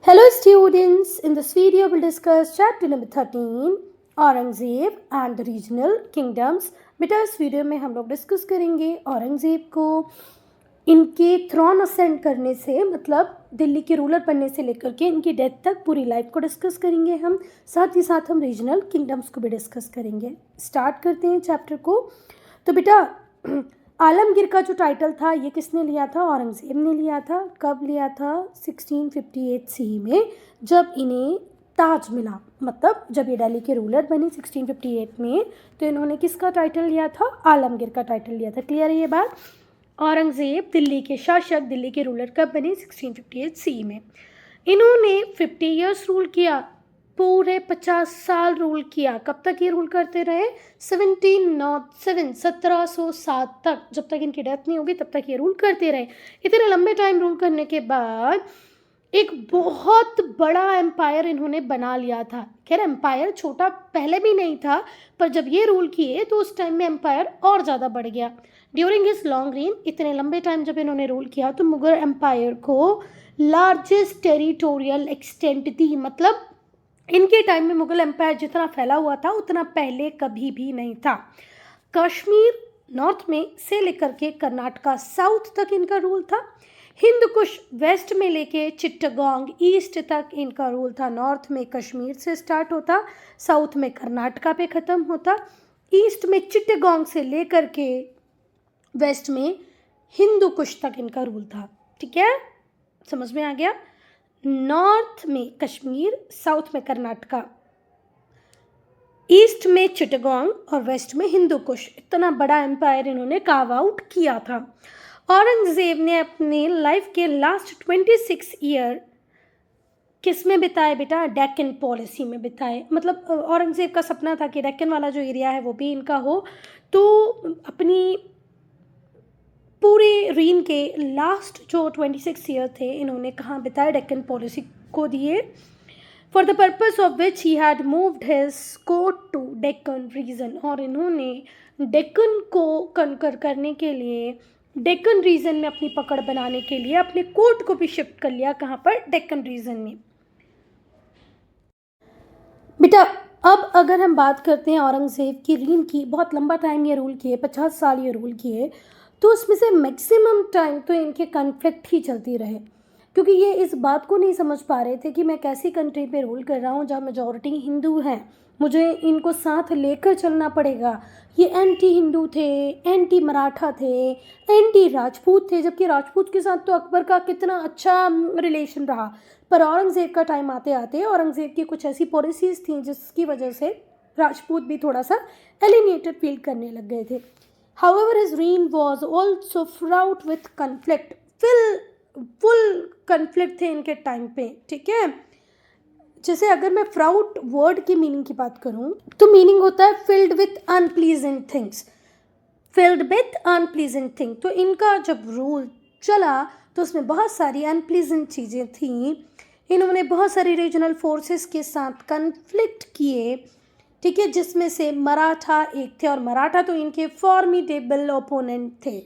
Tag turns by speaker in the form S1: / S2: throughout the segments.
S1: Hello students, in this video we'll discuss chapter number 13 Aurangzeb and the regional kingdoms। बेटा इस video में हम लोग डिस्कस करेंगे औरंगज़ेब को इनके थ्रोन असेंड करने से मतलब दिल्ली के रूलर बनने से लेकर के इनकी डेथ तक पूरी लाइफ को डिस्कस करेंगे हम। साथ ही साथ हम रीजनल किंगडम्स को भी डिस्कस करेंगे। स्टार्ट करते हैं चैप्टर को। तो बेटा आलमगीर का जो टाइटल था ये किसने लिया था? औरंगज़ेब ने लिया था। कब लिया था? 1658 सी में, जब इन्हें ताज मिला। मतलब जब ये दिल्ली के रूलर बने 1658 में, तो इन्होंने किसका टाइटल लिया था? आलमगीर का टाइटल लिया था। क्लियर है ये बात? औरंगज़ेब दिल्ली के शासक, दिल्ली के रूलर कब बने? 1658 सी में। इन्होंने 50 ईयर्स रूल किया, पूरे 50 साल रूल किया। कब तक ये रूल करते रहे? 1707 तक, जब तक इनकी डेथ नहीं होगी तब तक ये रूल करते रहे। इतने लंबे टाइम रूल करने के बाद एक बहुत बड़ा एम्पायर इन्होंने बना लिया था। खैर एम्पायर छोटा पहले भी नहीं था, पर जब ये रूल किए तो उस टाइम में एम्पायर और ज़्यादा बढ़ गया। ड्यूरिंग हिज लॉन्ग रेन, इतने लंबे टाइम जब इन्होंने रूल किया तो मुगल एम्पायर को लार्जेस्ट टेरिटोरियल एक्सटेंट थी। मतलब इनके टाइम में मुगल एम्पायर जितना फैला हुआ था उतना पहले कभी भी नहीं था। कश्मीर नॉर्थ में से लेकर के कर्नाटका साउथ तक इनका रूल था। हिंद कुश वेस्ट में लेके चिट्टगांग ईस्ट तक इनका रूल था। नॉर्थ में कश्मीर से स्टार्ट होता, साउथ में कर्नाटका पे ख़त्म होता, ईस्ट में चिट्टगांग से लेकर के वेस्ट में हिंदू कुश तक इनका रूल था। ठीक है, समझ में आ गया? नॉर्थ में कश्मीर, साउथ में कर्नाटका, ईस्ट में चिटगांग और वेस्ट में हिंदू कुश। इतना बड़ा एम्पायर इन्होंने कार्व आउट किया था। औरंगज़ेब ने अपने लाइफ के लास्ट 26 ईयर किस में बिताए बेटा? डेक्कन पॉलिसी में बिताए। मतलब औरंगज़ेब का सपना था कि डेक्कन वाला जो एरिया है वो भी इनका हो। तो अपनी पूरे रीन के लास्ट जो 26 ईयर थे इन्होंने कहाँ बिताए? डेक्कन पॉलिसी को दिए। For the purpose of which he had moved his court to Deccan region. और इन्होंने डेक्कन को कनकर करने के लिए, डेक्कन रीजन में अपनी पकड़ बनाने के लिए अपने कोर्ट को भी शिफ्ट कर लिया। कहाँ पर? डेक्कन रीजन में। बेटा अब अगर हम बात करते हैं औरंगज़ेब की रीन की, बहुत लंबा टाइम ये रूल किए, 50 साल ये रूल किए, तो उसमें से मैक्सिमम टाइम तो इनके कन्फ्लिक्ट ही चलती रहे, क्योंकि ये इस बात को नहीं समझ पा रहे थे कि मैं कैसी कंट्री पे रूल कर रहा हूँ जहाँ मेजॉरिटी हिंदू हैं, मुझे इनको साथ लेकर चलना पड़ेगा। ये एंटी हिंदू थे, एंटी मराठा थे, एंटी राजपूत थे, जबकि राजपूत के साथ तो अकबर का कितना अच्छा रिलेशन रहा। पर औरंगज़ेब का टाइम आते आते औरंगज़ेब की कुछ ऐसी पॉलिसीज़ थी जिसकी वजह से राजपूत भी थोड़ा सा एलिनेटेड फील करने लग गए थे। However, his reign was also fraught with conflict. Full conflict थे इनके टाइम पे। ठीक है, जैसे अगर मैं फ्राउट वर्ड की मीनिंग की बात करूं तो मीनिंग होता है filled with unpleasant things. Filled with unpleasant thing, तो इनका जब रूल चला तो उसमें बहुत सारी अनप्लीजेंट चीज़ें थी। इन्होंने बहुत सारी रीजनल फोर्सेस के साथ कन्फ्लिक्ट किए। ठीक है, जिसमें से मराठा एक थे, और मराठा तो इनके फॉर्मिडेबल ओपोनेंट थे।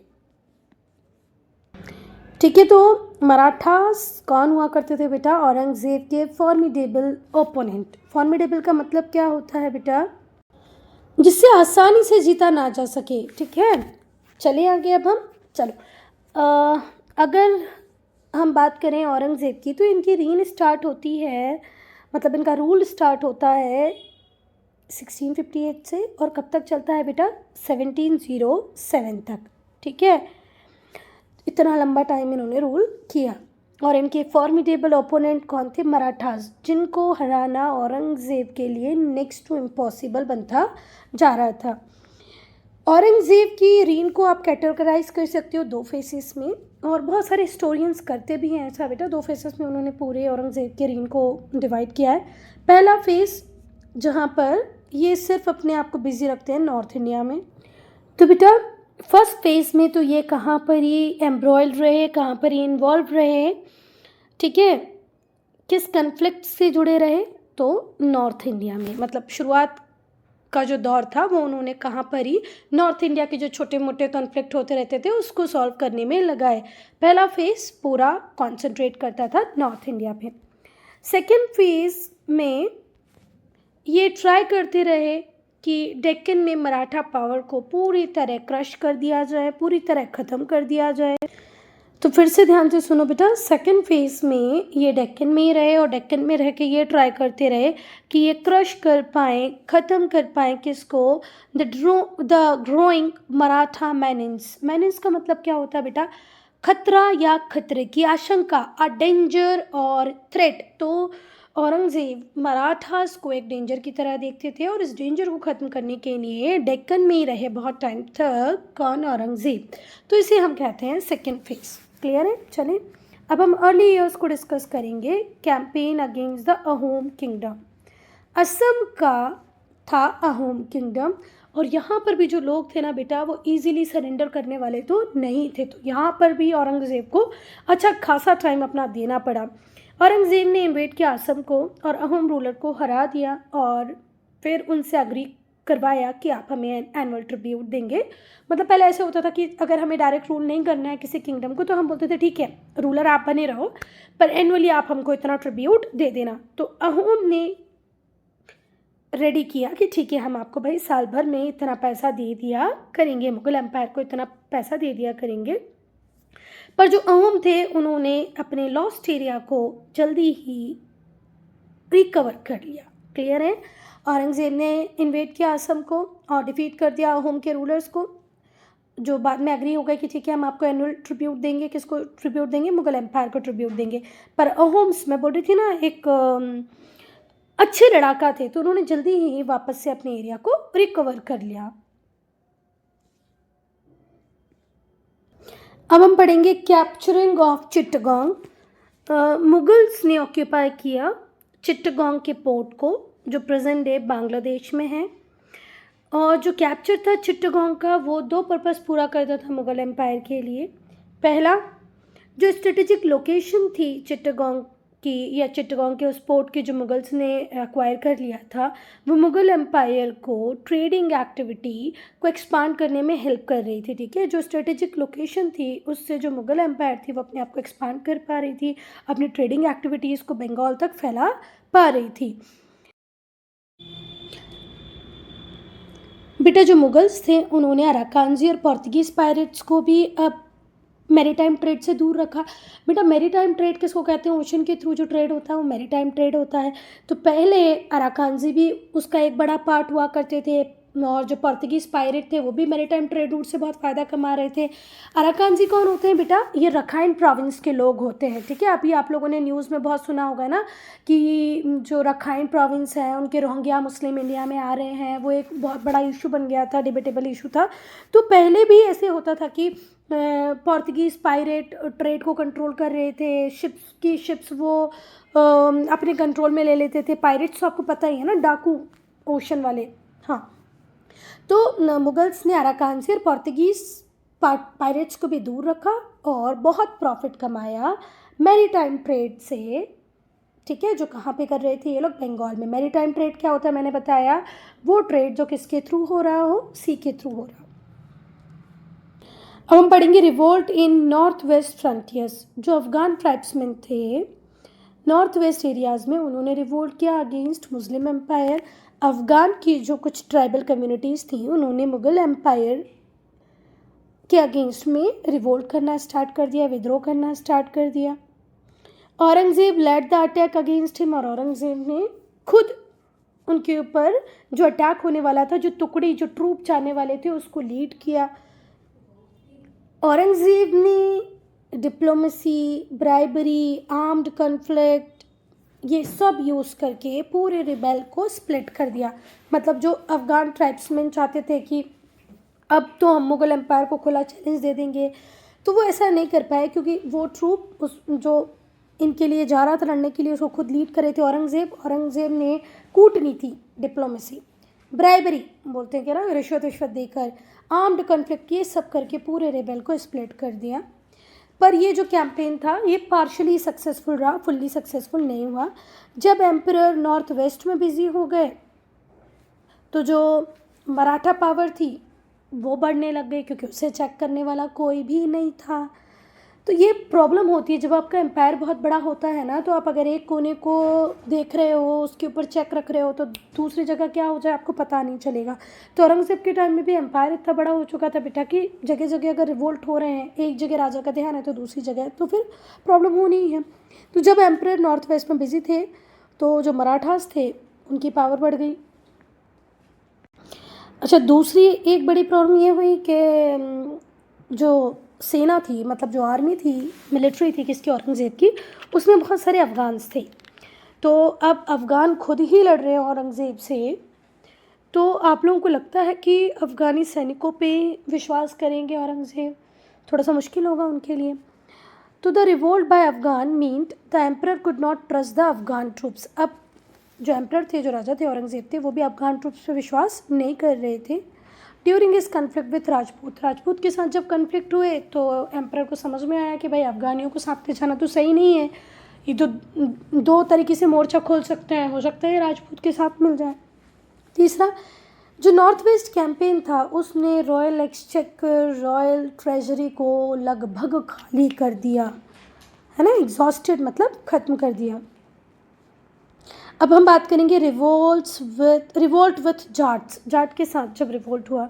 S1: ठीक है, तो मराठास कौन हुआ करते थे बेटा? औरंगज़ेब के फॉर्मिडेबल ओपोनेंट। फॉर्मिडेबल का मतलब क्या होता है बेटा? जिससे आसानी से जीता ना जा सके। ठीक है, चलिए आगे अब हम चलो अगर हम बात करें औरंगज़ेब की, तो इनकी रीन स्टार्ट होती है, मतलब इनका रूल स्टार्ट होता है 1658 से, और कब तक चलता है बेटा? 1707 तक। ठीक है, इतना लंबा टाइम इन्होंने रूल किया। और इनके फॉर्मिडेबल ओपोनेंट कौन थे? मराठास, जिनको हराना औरंगज़ेब के लिए नेक्स्ट टू इम्पॉसिबल बनता जा रहा था। औरंगज़ेब की रीन को आप कैटेगराइज कर सकते हो दो फेसेस में, और बहुत सारे हिस्टोरियंस करते भी हैं ऐसा बेटा। दो फेसेस में उन्होंने पूरे औरंगज़ेब के रीन को डिवाइड किया है। पहला फेस जहाँ पर ये सिर्फ अपने आप को बिजी रखते हैं नॉर्थ इंडिया में, तो बेटा फर्स्ट फेज में तो ये कहाँ पर ही एम्ब्रॉयड रहे, कहाँ पर ही इन्वॉल्व रहे। ठीक है, किस कन्फ्लिक्ट से जुड़े रहे? तो नॉर्थ इंडिया में, मतलब शुरुआत का जो दौर था वो उन्होंने कहाँ पर ही नॉर्थ इंडिया के जो छोटे मोटे कॉन्फ्लिक्ट होते रहते थे उसको सॉल्व करने में लगाए। पहला फेज पूरा कॉन्सेंट्रेट करता था नॉर्थ इंडिया पे। सेकेंड फेज में ये ट्राई करते रहे कि डेक्कन में मराठा पावर को पूरी तरह क्रश कर दिया जाए, पूरी तरह ख़त्म कर दिया जाए। तो फिर से ध्यान से सुनो बेटा, सेकेंड फेज में ये डेक्कन में ही रहे और डेक्कन में रह के ये ट्राई करते रहे कि ये क्रश कर पाएँ, ख़त्म कर पाएँ किसको, द ग्रोइंग मराठा मैनेंस का मतलब क्या होता है बेटा, खतरा या खतरे की आशंका, अ डेंजर और थ्रेट। तो औरंगज़ेब मराठास को एक डेंजर की तरह देखते थे और इस डेंजर को ख़त्म करने के लिए डेक्कन में ही रहे बहुत टाइम तक कौन, औरंगज़ेब। तो इसे हम कहते हैं सेकेंड फेज। क्लियर है? चलें अब हम अर्ली ईयर्स को डिस्कस करेंगे। Campaign against the Ahom kingdom, Assam का था अहोम किंगडम और यहाँ पर भी जो लोग थे ना बेटा वो इजीली सरेंडर करने वाले तो नहीं थे। तो यहाँ पर भी औरंगज़ेब को अच्छा खासा टाइम अपना देना पड़ा। औरंगज़ेब ने इन्वेड किया असम को और अहोम रूलर को हरा दिया और फिर उनसे अग्री करवाया कि आप हमें एनुअल ट्रिब्यूट देंगे। मतलब पहले ऐसे होता था कि अगर हमें डायरेक्ट रूल नहीं करना है किसी किंगडम को तो हम बोलते थे ठीक है रूलर आप बने रहो पर एनुअली आप हमको इतना ट्रिब्यूट दे देना। तो अहोम ने रेडी किया कि ठीक है हम आपको भाई साल भर में इतना पैसा दे दिया करेंगे, मुगल एम्पायर को इतना पैसा दे दिया करेंगे। पर जो अहोम थे उन्होंने अपने लॉस्ट एरिया को जल्दी ही रिकवर कर लिया। क्लियर है? औरंगज़ेब ने इन्वेड किया असम को और डिफीट कर दिया अहोम के रूलर्स को, जो बाद में एग्री हो गए कि ठीक है हम आपको एनुअल ट्रिब्यूट देंगे। किसको ट्रिब्यूट देंगे? मुगल एम्पायर को ट्रिब्यूट देंगे। पर अहोम्स, मैं बोल रही थी ना, एक अच्छे लड़ाका थे तो उन्होंने जल्दी ही वापस से अपने एरिया को रिकवर कर लिया। अब हम पढ़ेंगे कैप्चरिंग ऑफ चिट्टगांग। मुगल्स ने ऑक्यूपाई किया चिट्टगांग के पोर्ट को जो प्रेजेंट डे बांग्लादेश में है। और जो कैप्चर था चिट्टगांग का वो दो पर्पस पूरा करता था मुगल एम्पायर के लिए। पहला, जो स्ट्रेटेजिक लोकेशन थी चिट्टगांग की या चिट्टगांग के उस पोर्ट की जो मुगल्स ने एक्वायर कर लिया था वो मुगल एम्पायर को ट्रेडिंग एक्टिविटी को एक्सपांड करने में हेल्प कर रही थी। ठीक है, जो स्ट्रेटेजिक लोकेशन थी उससे जो मुगल एम्पायर थी वो अपने आप को एक्सपांड कर पा रही थी, अपनी ट्रेडिंग एक्टिविटीज़ को बंगाल तक फैला पा रही थी। बेटा जो मुगल्स थे उन्होंने अराकानजी और पोर्तुगीज़ पायरेट्स को भी अब मैरीटाइम ट्रेड से दूर रखा। बेटा मैरीटाइम ट्रेड किसको कहते हैं? ओशन के थ्रू जो ट्रेड होता है वो मैरीटाइम ट्रेड होता है। तो पहले अराकानजी भी उसका एक बड़ा पार्ट हुआ करते थे और जो पोर्तुगीज़ पायरेट थे वो भी मैरीटाइम ट्रेड रूट से बहुत फ़ायदा कमा रहे थे। अराकानजी कौन होते हैं बेटा? ये रखाइन प्रोविंस के लोग होते हैं। ठीक है, अभी आप लोगों ने न्यूज़ में बहुत सुना होगा ना कि जो रखाइन प्रोविंस है उनके रोहिंग्या मुस्लिम इंडिया में आ रहे हैं, वो एक बहुत बड़ा इशू बन गया था, डिबेटेबल इशू था। तो पहले भी ऐसे होता था कि पोर्तुगीज़ पायरेट ट्रेड को कंट्रोल कर रहे थे, शिप्स वो अपने कंट्रोल में ले लेते थे। पायरेट्स तो आपको पता ही है ना, डाकू ओशन वाले। हाँ, तो मुगल्स ने अराकानजी और पोर्तुगीज़ पायरेट्स को भी दूर रखा और बहुत प्रॉफिट कमाया मैरीटाइम ट्रेड से। ठीक है, जो कहाँ पे कर रहे थे ये लोग? बंगाल में। मैरीटाइम ट्रेड क्या होता है मैंने बताया, वो ट्रेड जो किसके थ्रू हो रहा हो? सी के थ्रू हो रहा हो। अब हम पढ़ेंगे revolt in north west frontiers. जो अफगान ट्राइब्समैन थे नॉर्थ वेस्ट एरियाज़ में, उन्होंने रिवोल्ट किया अगेंस्ट मुस्लिम एम्पायर। अफगान की जो कुछ ट्राइबल कम्युनिटीज़ थी उन्होंने मुग़ल एम्पायर के अगेंस्ट में रिवोल्ट करना स्टार्ट कर दिया, विद्रोह करना स्टार्ट कर दिया। Aurangzeb led the attack against him और औरंगज़ेब ने खुद उनके ऊपर जो अटैक होने वाला था, जो टुकड़ी जो ट्रूप जाने वाले थे उसको लीड किया। औरंगज़ेब ने डिप्लोमेसी, ब्राइबरी, आर्म्ड कॉन्फ्लिक्ट ये सब यूज़ करके पूरे रिबेल को स्प्लिट कर दिया। मतलब जो अफ़गान ट्राइब्समैन चाहते थे कि अब तो हम मुग़ल एम्पायर को खुला चैलेंज दे देंगे, तो वो ऐसा नहीं कर पाए क्योंकि वो ट्रूप उस जो इनके लिए जा रहा था लड़ने के लिए उसको खुद लीड कर रहे थे औरंगज़ेब ने कूटनीति, डिप्लोमेसी, ब्राइबरी बोलते हैं क्या ना, रिश्वत देकर, आर्म्ड कॉन्फ्लिक्ट, ये सब करके पूरे रेबेल को स्प्लिट कर दिया। पर ये जो कैंपेन था ये पार्शली सक्सेसफुल रहा, फुल्ली सक्सेसफुल नहीं हुआ। जब एम्परर नॉर्थ वेस्ट में बिजी हो गए तो जो मराठा पावर थी वो बढ़ने लग गई क्योंकि उसे चेक करने वाला कोई भी नहीं था। तो ये प्रॉब्लम होती है जब आपका एम्पायर बहुत बड़ा होता है ना, तो आप अगर एक कोने को देख रहे हो, उसके ऊपर चेक रख रहे हो, तो दूसरी जगह क्या हो जाए आपको पता नहीं चलेगा। तो औरंगज़ेब के टाइम में भी एम्पायर इतना बड़ा हो चुका था बेटा कि जगह जगह अगर रिवोल्ट हो रहे हैं, एक जगह राजा का ध्यान है तो दूसरी जगह है, तो फिर प्रॉब्लम होनी ही है। तो जब एम्परर नॉर्थ वेस्ट में बिजी थे तो जो मराठास थे उनकी पावर बढ़ गई। अच्छा, दूसरी एक बड़ी प्रॉब्लम ये हुई कि जो सेना थी, मतलब जो आर्मी थी, मिलिट्री थी किसकी, औरंगज़ेब की, उसमें बहुत सारे अफ़गान्स थे। तो अब अफ़गान खुद ही लड़ रहे हैं औरंगज़ेब से, तो आप लोगों को लगता है कि अफ़गानी सैनिकों पे विश्वास करेंगे औरंगज़ेब? थोड़ा सा मुश्किल होगा उनके लिए। तो the revolt by Afghan meant the emperor could not trust the Afghan troops. अब जो एम्परर थे, जो राजा थे औरंगज़ेब थे, वो भी अफ़गान ट्रूप्स पे विश्वास नहीं कर रहे थे। ड्यूरिंग इस कन्फ्लिक्ट विथ राजपूत के साथ जब कन्फ्लिक्ट हुए तो एम्परर को समझ में आया कि भाई अफ़गानियों को साथ ले जाना तो सही नहीं है, ये तो दो तरीके से मोर्चा खोल सकते हैं, हो सकता है राजपूत के साथ मिल जाए। तीसरा, जो नॉर्थ वेस्ट कैंपेन था उसने रॉयल एक्सचेकर, रॉयल ट्रेजरी को लगभग खाली कर दिया, है ना, एग्जॉस्टेड मतलब ख़त्म कर दिया। अब हम बात करेंगे रिवोल्ट विथ जाट्स। जाट के साथ जब रिवोल्ट हुआ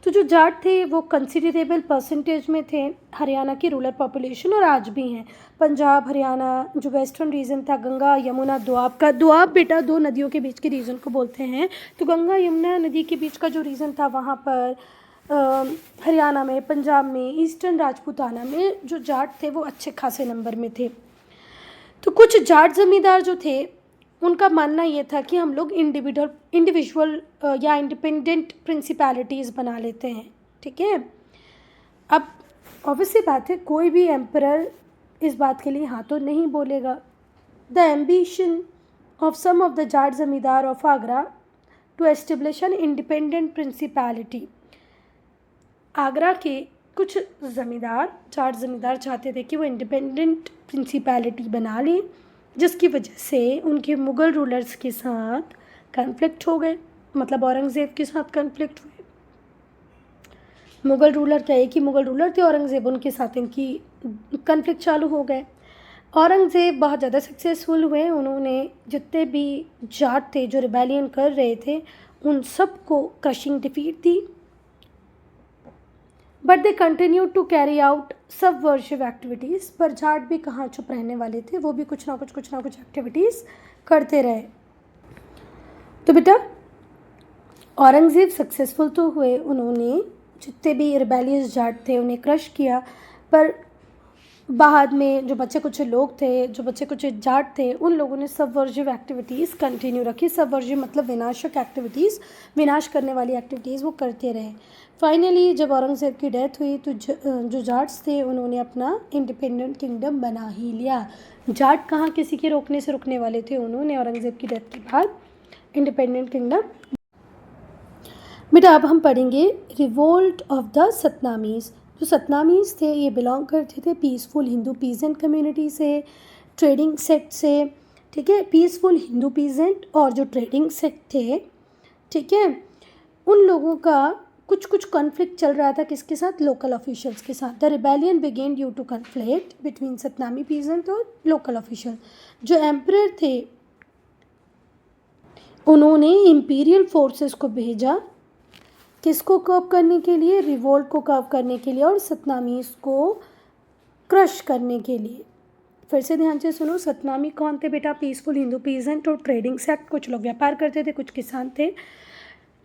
S1: तो जो जाट थे वो कंसिडरेबल परसेंटेज में थे हरियाणा की रूरल पॉपुलेशन, और आज भी हैं। पंजाब, हरियाणा, जो वेस्टर्न रीजन था, गंगा यमुना द्वाब का, द्वाब बेटा दो नदियों के बीच के रीजन को बोलते हैं, तो गंगा यमुना नदी के बीच का जो रीजन था वहाँ पर हरियाणा में, पंजाब में, ईस्टर्न राजपूताना में जो जाट थे वो अच्छे खासे नंबर में थे। तो कुछ जाट ज़मींदार जो थे उनका मानना ये था कि हम लोग इंडिविजुअल या इंडिपेंडेंट प्रिंसिपैलिटीज़ बना लेते हैं, ठीक है। अब ऑब्वियसली बात है, कोई भी एम्परर इस बात के लिए हाँ तो नहीं बोलेगा। The ambition of some of the Jat zamindar of Agra to establish an independent principality. Agra के कुछ जाट ज़मींदार चाहते थे कि वो इंडिपेंडेंट प्रिंसिपैलिटी बना लें, जिसकी वजह से उनके मुग़ल रूलर्स के साथ कन्फ्लिक्ट हो गए, मतलब औरंगज़ेब के साथ कन्फ्लिक्ट हुए। मुग़ल रूलर क्या, एक ही मुग़ल रूलर थे औरंगज़ेब, उनके साथ इनकी कन्फ्लिक्ट चालू हो गए। औरंगज़ेब बहुत ज़्यादा सक्सेसफुल हुए, उन्होंने जितने भी जाट थे जो रिबेलियन कर रहे थे उन सब को क्रशिंग डिफीट दी। But they continue to carry out subversive activities. पर जाट भी कहाँ चुप रहने वाले थे, वो भी कुछ ना कुछ एक्टिविटीज़ करते रहे। तो बेटा औरंगज़ेब सक्सेसफुल तो हुए, उन्होंने जितने भी रिबेलियस जाट थे उन्हें क्रश किया, पर बाद में जो बच्चे कुछ लोग थे, जो बच्चे कुछ जाट थे, उन लोगों ने सबवर्जिव एक्टिविटीज़ कंटिन्यू रखी। सबवर्जिव मतलब विनाशक एक्टिविटीज़, विनाश करने वाली एक्टिविटीज़ वो करते रहे। फाइनली जब औरंगज़ेब की डेथ हुई तो जो जाट्स थे उन्होंने अपना इंडिपेंडेंट किंगडम बना ही लिया। जाट कहाँ किसी के रोकने से रुकने वाले थे, उन्होंने औरंगज़ेब की डेथ के बाद इंडिपेंडेंट किंगडम। बेटा अब हम पढ़ेंगे रिवोल्ट ऑफ द सतनामीज़। जो सतनामीज़ थे ये बिलोंग करते थे पीसफुल हिंदू पीजेंट कम्युनिटी से, ट्रेडिंग सेक्ट से, ठीक है। पीसफुल हिंदू पीजेंट और जो ट्रेडिंग सेक्ट थे, ठीक है, उन लोगों का कुछ कॉन्फ्लिक्ट चल रहा था किसके साथ, लोकल ऑफिशियल्स के साथ। The rebellion began due to conflict between Satnami peasant और लोकल ऑफिशियल। जो एम्परर थे उन्होंने इंपीरियल फोर्सेस को भेजा, किसको कर्व करने के लिए, रिवोल्ट को कर्व करने के लिए और सतनामीज़ को क्रश करने के लिए। फिर से ध्यान से सुनो, सतनामी कौन थे बेटा, पीसफुल हिंदू पीजेंट और ट्रेडिंग सेक्ट, कुछ लोग व्यापार करते थे, कुछ किसान थे।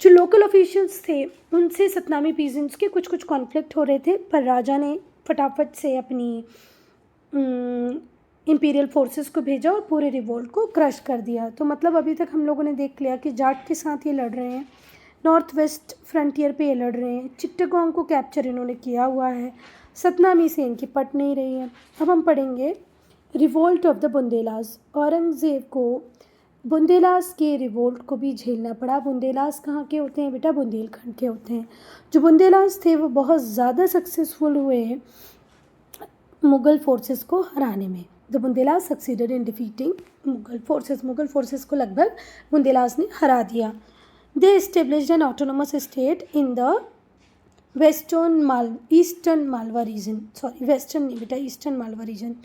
S1: जो लोकल ऑफिशियल्स थे उनसे सतनामी पीजेंट्स के कुछ कॉन्फ्लिक्ट हो रहे थे, पर राजा ने फटाफट से अपनी इंपीरियल फोर्सेस को भेजा और पूरे रिवोल्ट को क्रश कर दिया। तो मतलब अभी तक हम लोगों ने देख लिया कि जाट के साथ ये लड़ रहे हैं, नॉर्थ वेस्ट फ्रंटियर पे ये लड़ रहे हैं, चिट्टागोंग को कैप्चर इन्होंने किया हुआ है, सतनामी से इनकी पट नहीं रही है। अब हम पढ़ेंगे revolt of the Bundelas. Aurangzeb को बुंदेलास के रिवोल्ट को भी झेलना पड़ा। बुंदेलास कहाँ के होते हैं बेटा, बुंदेलखंड के होते हैं। जो बुंदेलास थे वो बहुत ज़्यादा सक्सेसफुल हुए मुग़ल फोर्सेस को हराने में। The Bundelas succeeded in defeating Mughal forces को लगभग बुंदेलास ने हरा दिया। They established an autonomous state in the eastern Malwa region, sorry western नहीं बेटा, eastern Malwa region.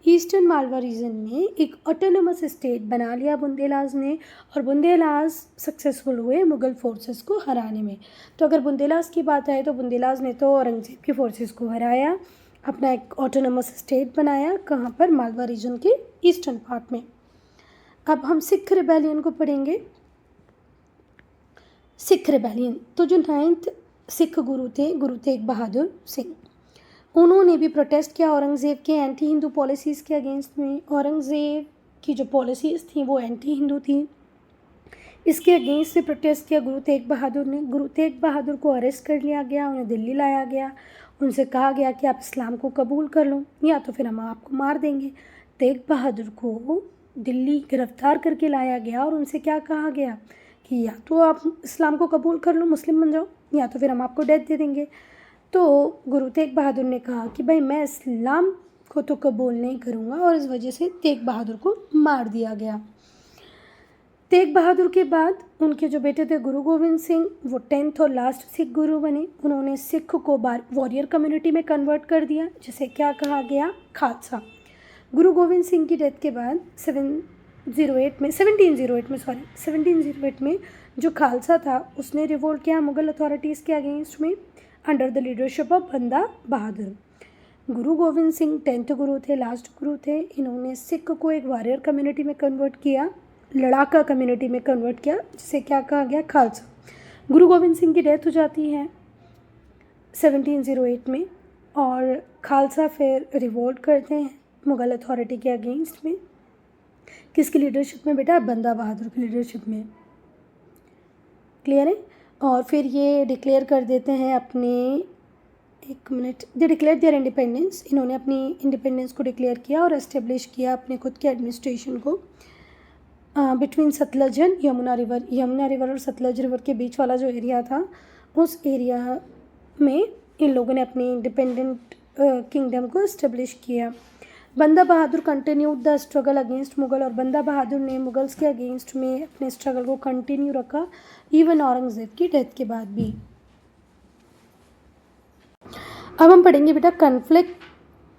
S1: Eastern Malwa region में एक ऑटोनमस स्टेट बना लिया बुंदेलास ने, और बुंदेलास सक्सेसफुल हुए मुग़ल फोर्सेस को हराने में। तो अगर बुंदेलास की बात आए तो बुंदेलास ने तो औरंगज़ेब की फोर्सेस को हराया, अपना एक ऑटोनमस स्टेट बनाया, कहाँ पर, मालवा रीजन के ईस्टर्न पार्ट में। अब हम सिख रिबेलियन को पढ़ेंगे। सिख रिबेलियन, तो जो 9th सिख गुरु थे, गुरु तेग बहादुर सिंह, उन्होंने भी प्रोटेस्ट किया औरंगज़ेब के एंटी हिंदू पॉलिसीज़ के अगेंस्ट में। औरंगज़ेब की जो पॉलिसीज़ थी वो एंटी हिंदू थी, इसके अगेंस्ट से प्रोटेस्ट किया गुरु तेग बहादुर ने। गुरु तेग बहादुर को अरेस्ट कर लिया गया, उन्हें दिल्ली लाया गया, उनसे कहा गया कि आप इस्लाम को कबूल कर लो या तो फिर हम आपको मार देंगे। तेग बहादुर को दिल्ली गिरफ्तार करके लाया गया और उनसे क्या कहा गया कि या तो आप इस्लाम को कबूल कर लो, मुस्लिम बन जाओ, या तो फिर हम आपको डेथ दे देंगे। तो गुरु तेग बहादुर ने कहा कि भाई मैं इस्लाम को तो कबूल नहीं करूँगा, और इस वजह से तेग बहादुर को मार दिया गया। तेग बहादुर के बाद उनके जो बेटे थे गुरु गोविंद सिंह, वो 10th और लास्ट सिख गुरु बने। उन्होंने सिख को वॉरियर कम्युनिटी में कन्वर्ट कर दिया, जिसे क्या कहा गया, खालसा। गुरु गोविंद सिंह की डेथ के बाद 1708 में जो खालसा था उसने रिवोल्ट किया मुग़ल अथॉरिटीज़ के अगेंस्ट में अंडर द लीडरशिप ऑफ बंदा बहादुर। गुरु गोविंद सिंह 10th गुरु थे, लास्ट गुरु थे। इन्होंने सिख को एक वॉरियर कम्युनिटी में कन्वर्ट किया, लड़ाका कम्युनिटी में कन्वर्ट किया, जिसे क्या कहा गया, खालसा। गुरु गोविंद सिंह की डेथ हो जाती है 1708 में, और खालसा फिर रिवोल्ट करते हैं मुग़ल अथॉरिटी के अगेंस्ट में। किसकी लीडरशिप में बेटा, बंदा बहादुर की लीडरशिप में। क्लियर है। और फिर ये डिक्लेयर कर देते हैं अपने, एक minute, they declare their independence. इन्होंने अपनी इंडिपेंडेंस को डिक्लेयर किया और एस्टेब्लिश किया अपने खुद के एडमिनिस्ट्रेशन को between Sutlej and Yamuna river. Yamuna river और सतलज रिवर के बीच वाला जो एरिया था, उस एरिया में इन लोगों ने अपनी इंडिपेंडेंट किंगडम को एस्टेब्लिश किया। Banda Bahadur continued the struggle against Mughal, और बंदा बहादुर ने मुग़ल्स के अगेंस्ट में अपने स्ट्रगल को कंटिन्यू रखा, इवन औरंगज़ेब की डेथ के बाद भी। अब हम पढ़ेंगे बेटा कन्फ्लिक्ट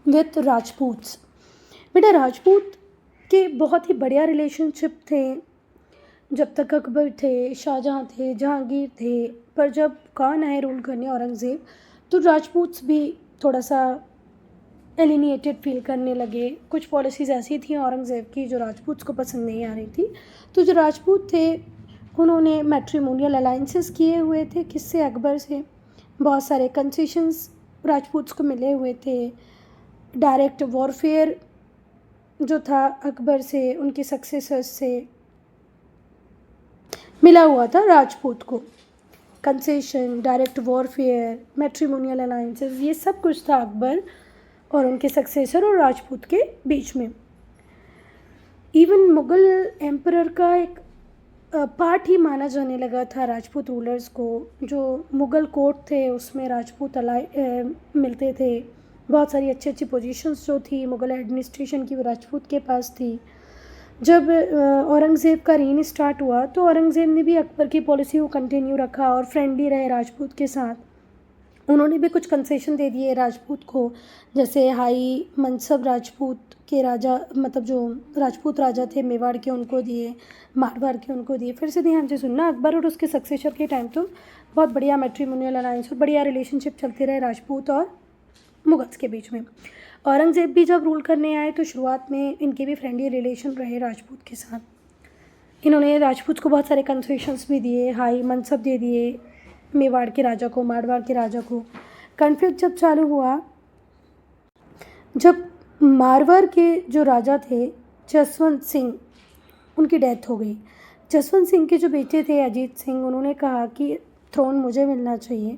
S1: विथ राजपूत्स। बेटा राजपूत के बहुत ही बढ़िया रिलेशनशिप थे जब तक अकबर थे, शाहजहाँ थे, जहांगीर थे, पर जब कौन आए रूल करने, औरंगज़ेब, तो राजपूत्स भी थोड़ा सा एलिनिएटेड फील करने लगे। कुछ पॉलिसीज़ ऐसी थी औरंगज़ेब की जो राजपूत्स को पसंद नहीं आ रही थी। तो जो राजपूत थे उन्होंने मैट्रिमोनियल अलाइंसेस किए हुए थे, किससे, अकबर से। बहुत सारे कंसेशंस राजपूत्स को मिले हुए थे। डायरेक्ट वॉरफेयर जो था अकबर से, उनके सक्सेसर्स से मिला हुआ था राजपूत को। Concession, direct warfare, matrimonial alliances, ये सब कुछ था अकबर और उनके सक्सेसर और राजपूत के बीच में। इवन मुग़ल एम्परर का एक पार्ट ही माना जाने लगा था राजपूत रूलर्स को। जो मुग़ल कोर्ट थे उसमें राजपूत मिलते थे। बहुत सारी अच्छी अच्छी पोजीशंस जो थी मुग़ल एडमिनिस्ट्रेशन की, वो राजपूत के पास थी। जब औरंगज़ेब का रेन स्टार्ट हुआ तो औरंगज़ेब ने भी अकबर की पॉलिसी को कंटिन्यू रखा और फ्रेंडली रहे राजपूत के साथ। उन्होंने भी कुछ कंसेशन दे दिए राजपूत को, जैसे हाई मनसब राजपूत के राजा, मतलब जो राजपूत राजा थे मेवाड़ के, उनको दिए, मारवाड़ के उनको दिए। फिर से ध्यान से सुनना, अकबर और उसके सक्सेसर के टाइम तो बहुत बढ़िया मैट्रिमोनियल अलायंस और बढ़िया रिलेशनशिप चलते रहे राजपूत और मुग़ल्स के बीच में। औरंगज़ेब भी जब रूल करने आए तो शुरुआत में इनके भी फ्रेंडली रिलेशन रहे राजपूत के साथ। इन्होंने राजपूत को बहुत सारे कंसेशंस भी दिए, हाई मनसब दे दिए मेवाड़ के राजा को, मारवाड़ के राजा को। कॉन्फ्लिक्ट जब चालू हुआ, जब मारवाड़ के जो राजा थे जसवंत सिंह, उनकी डेथ हो गई। जसवंत सिंह के जो बेटे थे अजीत सिंह, उन्होंने कहा कि थ्रोन मुझे मिलना चाहिए,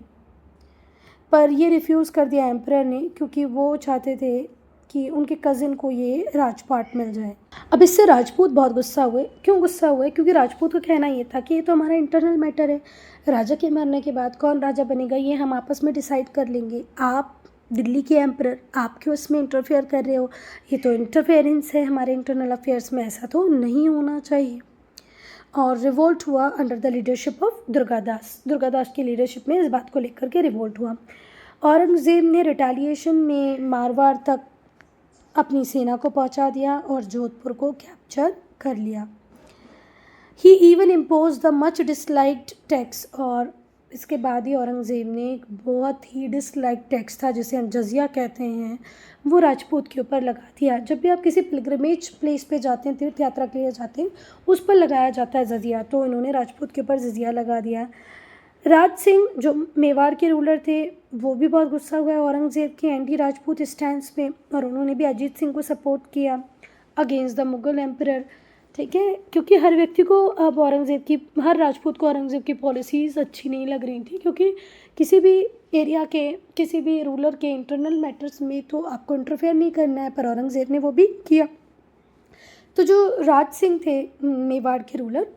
S1: पर ये रिफ्यूज़ कर दिया एम्परर ने, क्योंकि वो चाहते थे कि उनके कज़िन को ये राजपाट मिल जाए। अब इससे राजपूत बहुत गुस्सा हुए। क्यों गुस्सा हुए? क्योंकि राजपूत का कहना ये था कि ये तो हमारा इंटरनल मैटर है, राजा के मरने के बाद कौन राजा बनेगा ये हम आपस में डिसाइड कर लेंगे। आप दिल्ली के एम्परर, आप क्यों इसमें इंटरफेयर कर रहे हो? ये तो इंटरफेरेंस है हमारे इंटरनल अफेयर्स में, ऐसा तो नहीं होना चाहिए। और रिवोल्ट हुआ under the leadership of Durgadas की लीडरशिप में इस बात को लेकर के रिवोल्ट हुआ। औरंगज़ेब ने रिटेलिएशन में मारवाड़ तक अपनी सेना को पहुंचा दिया और जोधपुर को कैप्चर कर लिया। He even impose the much disliked tax, और इसके बाद ही औरंगज़ेब ने एक बहुत ही डिसलाइक टैक्स था जिसे हम जजिया कहते हैं, वो राजपूत के ऊपर लगा दिया। जब भी आप किसी पिलग्रमेज प्लेस पे जाते हैं, तीर्थ यात्रा के लिए जाते हैं, उस पर लगाया जाता है जजिया, तो इन्होंने राजपूत के ऊपर जजिया लगा दिया। राज सिंह जो मेवाड़ के रूलर थे वो भी बहुत गुस्सा हुआ है औरंगज़ेब के एंटी राजपूत स्टैंड पे, और उन्होंने भी अजीत सिंह को सपोर्ट किया अगेंस्ट द मुग़ल एम्परर। ठीक है, क्योंकि हर व्यक्ति को अब हर राजपूत को औरंगज़ेब की पॉलिसीज़ अच्छी नहीं लग रही थी, क्योंकि किसी भी एरिया के किसी भी रूलर के इंटरनल मैटर्स में तो आपको इंटरफेयर नहीं करना है, पर औरंगज़ेब ने वो भी किया। तो जो राज सिंह थे मेवाड़ के रूलर,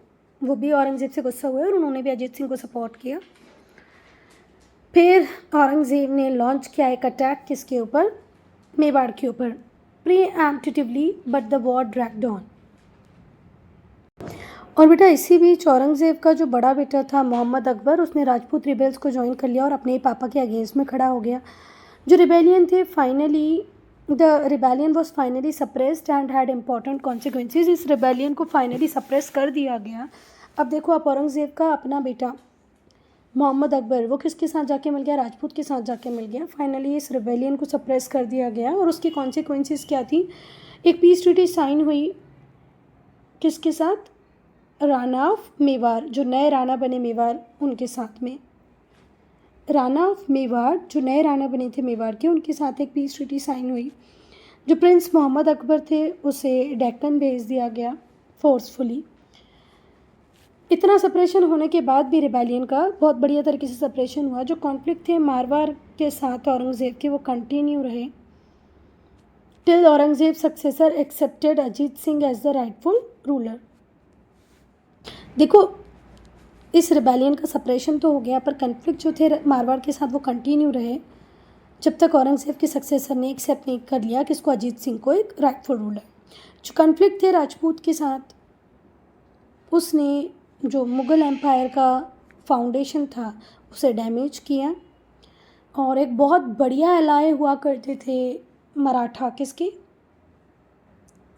S1: वो भी औरंगज़ेब से गुस्सा हुए और उन्होंने भी अजीत सिंह को सपोर्ट किया। फिर औरंगज़ेब ने लॉन्च किया एक अटैक किसके ऊपर, मेवाड़ के ऊपर, preemptively, but the war dragged on. और बेटा इसी बीच औरंगज़ेब का जो बड़ा बेटा था मोहम्मद अकबर, उसने राजपूत रिबेल्स को ज्वाइन कर लिया और अपने ही पापा के अगेंस्ट में खड़ा हो गया। जो रिबेलियन थे the rebellion was finally suppressed and had important consequences. इस रिबेलियन को फाइनली सप्रेस कर दिया गया। अब देखो आप, औरंगज़ेब का अपना बेटा मोहम्मद अकबर वो किसके साथ जाके मिल गया, राजपूत के साथ जाके मिल गया। फाइनली इस रिबेलियन को सप्रेस कर दिया गया और उसकी कॉन्सिक्वेंसेज क्या थी। एक पीस ट्रीटी साइन हुई किसके साथ, राणा ऑफ मेवाड़, जो नए राणा बने मेवाड़ उनके साथ में। राणा ऑफ मेवाड़ जो नए राणा बने थे मेवाड़ के, उनके साथ एक पीस ट्रीटी साइन हुई। जो प्रिंस मोहम्मद अकबर थे उसे डेक्कन भेज दिया गया फोर्सफुली। इतना सप्रेशन होने के बाद भी रिबेलियन का बहुत बढ़िया तरीके से सप्रेशन हुआ। जो कॉन्फ्लिक्ट थे मारवाड़ के साथ औरंगज़ेब के, वो कंटिन्यू रहे till Aurangzeb successor accepted Ajit Singh as the rightful ruler. देखो इस रिबेलियन का सप्रेशन तो हो गया, पर कन्फ्लिक्ट जो थे मारवाड़ के साथ वो कंटिन्यू रहे जब तक औरंगज़ेब के सक्सेसर ने एक्सेप्ट नहीं कर लिया किसको, अजीत सिंह को एक राइटफुल रूलर। जो कन्फ्लिक्ट थे राजपूत के साथ, उसने जो मुग़ल एम्पायर का फाउंडेशन था उसे डैमेज किया। और एक बहुत बढ़िया एलाय हुआ करते थे मराठा किसके,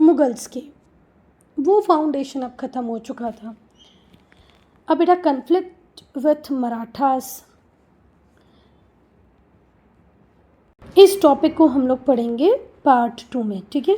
S1: मुग़ल्स के, वो फाउंडेशन अब ख़त्म हो चुका था। अब बेटा कन्फ्लिक्ट विथ मराठास, इस टॉपिक को हम लोग पढ़ेंगे पार्ट 2 में, ठीक है।